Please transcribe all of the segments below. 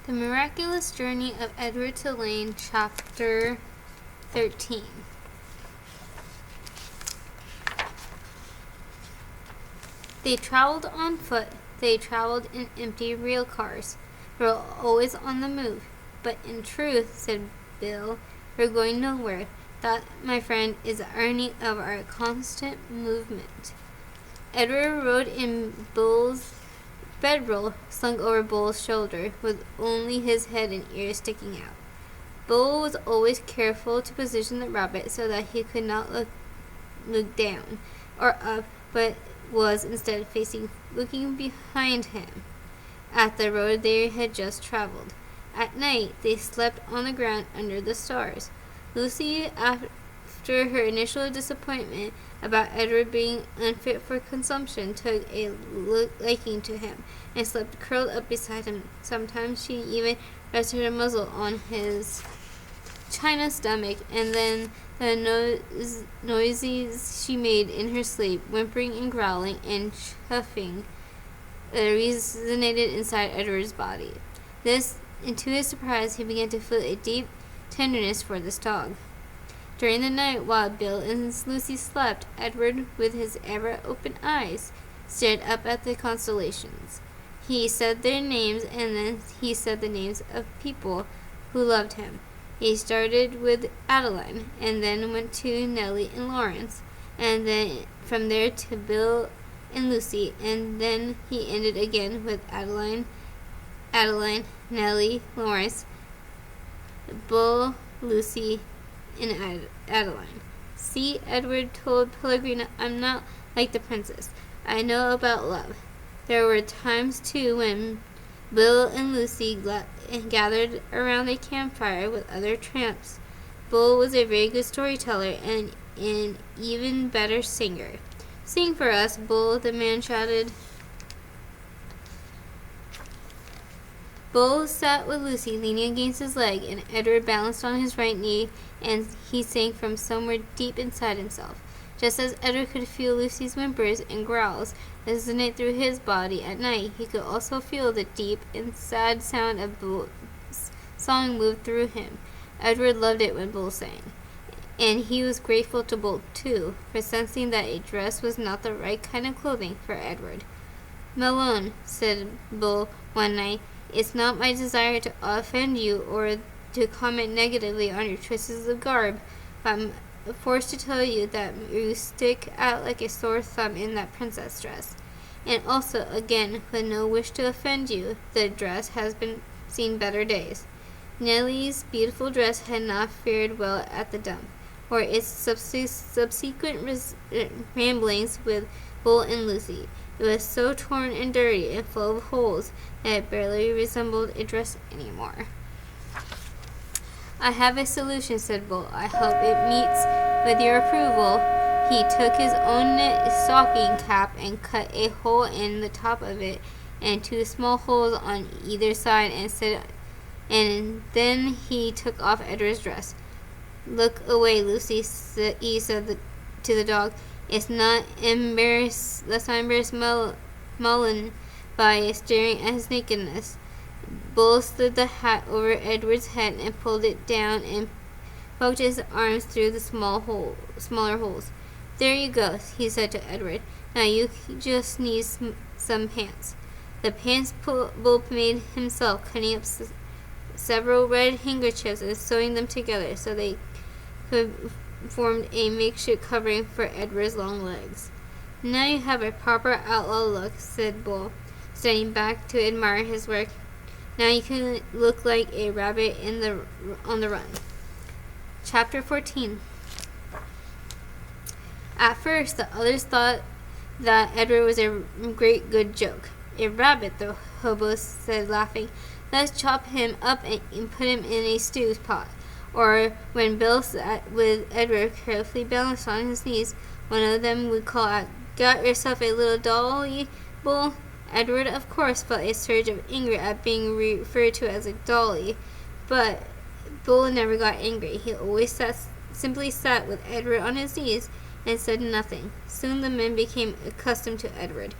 The Miraculous Journey of Edward Tulane, Chapter 13. They traveled on foot. They traveled in empty rail cars. They were always on the move. But in truth, said Bill, we're going nowhere. That, my friend, is the irony of our constant movement. Edward rode in Bill's bedroll slung over Bull's shoulder, with only his head and ears sticking out. Bull was always careful to position the rabbit so that he could not look down or up, but was instead looking behind him at the road they had just traveled. At night, they slept on the ground under the stars. Lucy, after her initial disappointment about Edward being unfit for consumption, took a liking to him and slept curled up beside him. Sometimes she even rested her muzzle on his china stomach, and then the noises she made in her sleep, whimpering and growling and chuffing, resonated inside Edward's body. And to his surprise, he began to feel a deep tenderness for this dog. During the night, while Bill and Lucy slept, Edward, with his ever-open eyes, stared up at the constellations. He said their names, and then he said the names of people who loved him. He started with Adeline, and then went to Nellie and Lawrence, and then from there to Bill and Lucy, and then he ended again with Adeline, Nellie, Lawrence, Bill, Lucy, and Adeline. See, Edward told Pellegrina, I'm not like the princess. I know about love. There were times, too, when Bill and Lucy gathered around a campfire with other tramps. Bill was a very good storyteller and an even better singer. Sing for us, Bull, the man shouted. Bull sat with Lucy leaning against his leg, and Edward balanced on his right knee, and he sang from somewhere deep inside himself. Just as Edward could feel Lucy's whimpers and growls resonate through his body at night, he could also feel the deep and sad sound of Bull's song move through him. Edward loved it when Bull sang, and he was grateful to Bull, too, for sensing that a dress was not the right kind of clothing for Edward. Malone, said Bull one night, it's not my desire to offend you or to comment negatively on your choices of garb, but I'm forced to tell you that you stick out like a sore thumb in that princess dress. And also, again, with no wish to offend you, the dress has been seen better days. Nellie's beautiful dress had not fared well at the dump, or its subsequent ramblings with Bull and Lucy. It was so torn and dirty and full of holes that it barely resembled a dress anymore. I have a solution, said Bull. I hope it meets with your approval. He took his own knit stocking cap and cut a hole in the top of it and 2 small holes on either side, and then he took off Edward's dress. Look away, Lucy, he said to the dog. Let's not embarrass Mullen by staring at his nakedness. Bull slid the hat over Edward's head and pulled it down and poked his arms through the smaller holes. There you go, he said to Edward. Now you just need some pants. The pants Bull made himself, cutting up several red handkerchiefs and sewing them together so they could formed a makeshift covering for Edward's long legs. Now you have a proper outlaw look, said Bull, standing back to admire his work. Now you can look like a rabbit on the run. Chapter 14. At first, the others thought that Edward was a great good joke. A rabbit, the hobo said, laughing. Let's chop him up and put him in a stew pot. Or when Bill sat with Edward carefully balanced on his knees, one of them would call out, Got yourself a little dolly, Bull? Edward, of course, felt a surge of anger at being referred to as a dolly, but Bull never got angry. He always simply sat with Edward on his knees and said nothing. Soon the men became accustomed to Edward,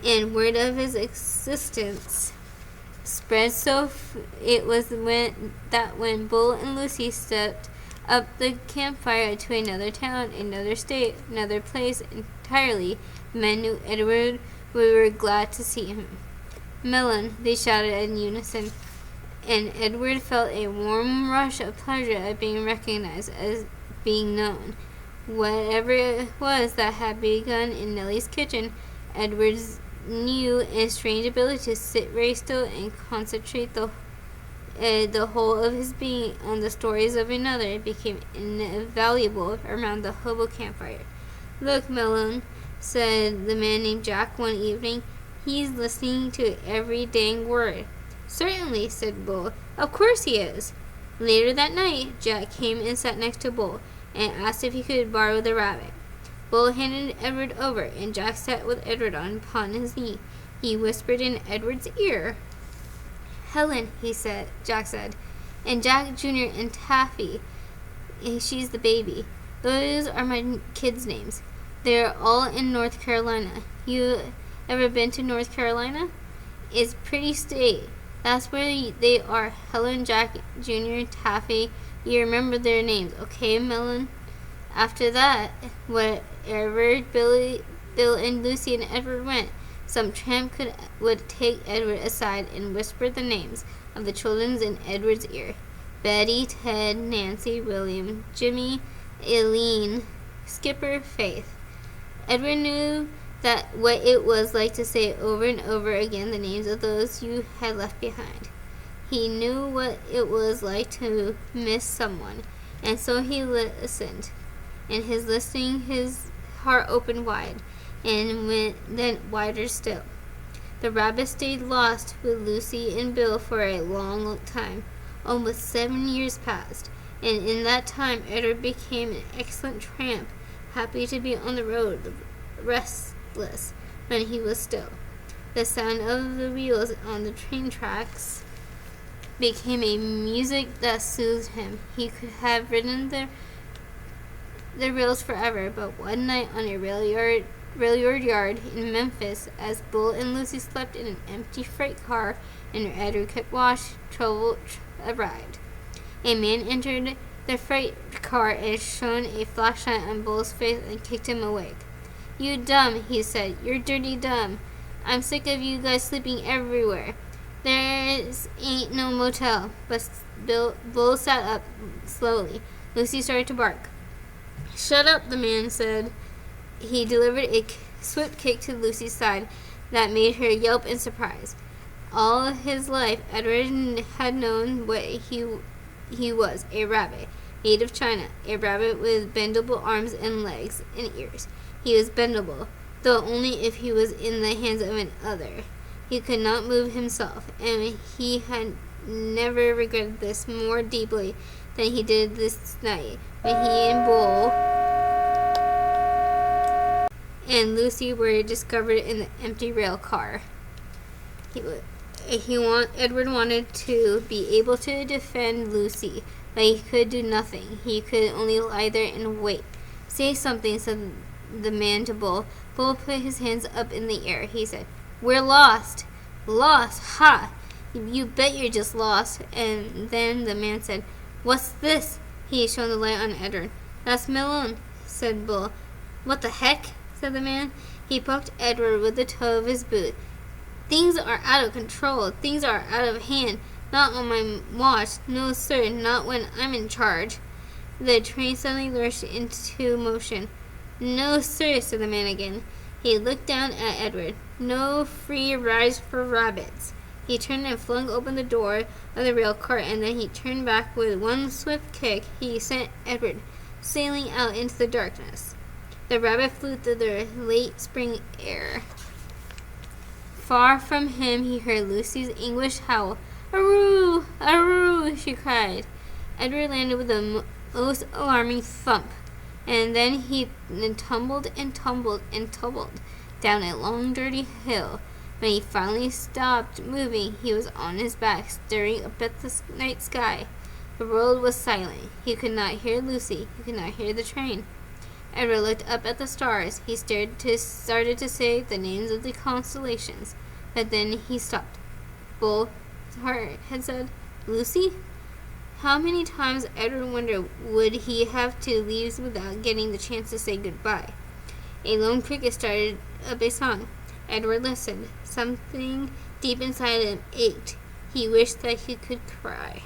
and word of his existence spread it was when Bull and Lucy stepped up the campfire to another town, another state, another place entirely, the men knew Edward. We were glad to see him. Melon, they shouted in unison, and Edward felt a warm rush of pleasure at being recognized, as being known. Whatever it was that had begun in Nellie's kitchen, Edward's new and strange ability to sit very still and concentrate the whole of his being on the stories of another became invaluable around the hobo campfire. "Look, Melon," said the man named Jack one evening. "He's listening to every dang word." "Certainly," said Bull. "Of course he is." Later that night, Jack came and sat next to Bull and asked if he could borrow the rabbit. Bull handed Edward over, and Jack sat with Edward upon his knee. He whispered in Edward's ear. "Helen," Jack said, "and Jack Jr. and Taffy, she's the baby. Those are my kids' names. They're all in North Carolina. You ever been to North Carolina? It's a pretty state. That's where they are. Helen, Jack Jr., Taffy. You remember their names, okay, Melon?" After that, wherever Bill and Lucy and Edward went, some tramp would take Edward aside and whisper the names of the children in Edward's ear. Betty, Ted, Nancy, William, Jimmy, Eileen, Skipper, Faith. Edward knew what it was like to say over and over again the names of those you had left behind. He knew what it was like to miss someone, and so he listened. In his listening, his heart opened wide, and then wider still. The rabbit stayed lost with Lucy and Bill for a long time. Almost 7 years passed, and in that time Edward became an excellent tramp, happy to be on the road, restless when he was still. The sound of the wheels on the train tracks became a music that soothed him. He could have ridden the rails forever, but one night on a railroad yard in Memphis, as Bull and Lucy slept in an empty freight car and Edward kept watch, trouble arrived. A man entered the freight car and shone a flashlight on Bull's face and kicked him awake. "You dumb," he said. "You're dirty dumb. I'm sick of you guys sleeping everywhere. There ain't no motel." But Bull sat up slowly. Lucy started to bark. "Shut up," the man said. He delivered a swift kick to Lucy's side that made her yelp in surprise. All his life, Edward had known what he was, a rabbit, made of China, a rabbit with bendable arms and legs and ears. He was bendable, though only if he was in the hands of another. He could not move himself, and he had never regretted this more deeply than he did this night, when he and Bull and Lucy were discovered in the empty rail car. Edward wanted to be able to defend Lucy, but he could do nothing. He could only lie there and wait. "Say something," said the man to Bull. Bull put his hands up in the air. He said, "We're lost." "Lost? Ha! You bet you're just lost." And then the man said, "What's this?" He shone the light on Edward. "That's Melon," said Bull. "What the heck?" said the man. He poked Edward with the toe of his boot. "Things are out of control. Things are out of hand. Not on my watch. No, sir, not when I'm in charge." The train suddenly lurched into motion. "No, sir," said the man again. He looked down at Edward. "No free rides for rabbits." He turned and flung open the door of the rail car, and then he turned back. With one swift kick, he sent Edward sailing out into the darkness. The rabbit flew through the late spring air. Far from him, he heard Lucy's anguished howl. "Aroo! Aroo!" she cried. Edward landed with a most alarming thump, and then he tumbled and tumbled and tumbled down a long, dirty hill. When he finally stopped moving, he was on his back, staring up at the night sky. The world was silent. He could not hear Lucy. He could not hear the train. Edward looked up at the stars. He started to say the names of the constellations, but then he stopped. "Bull, heart had said. Lucy? How many times Edward wondered would he have to leave without getting the chance to say goodbye? A lone cricket started up a song. Edward listened. Something deep inside him ached. He wished that he could cry.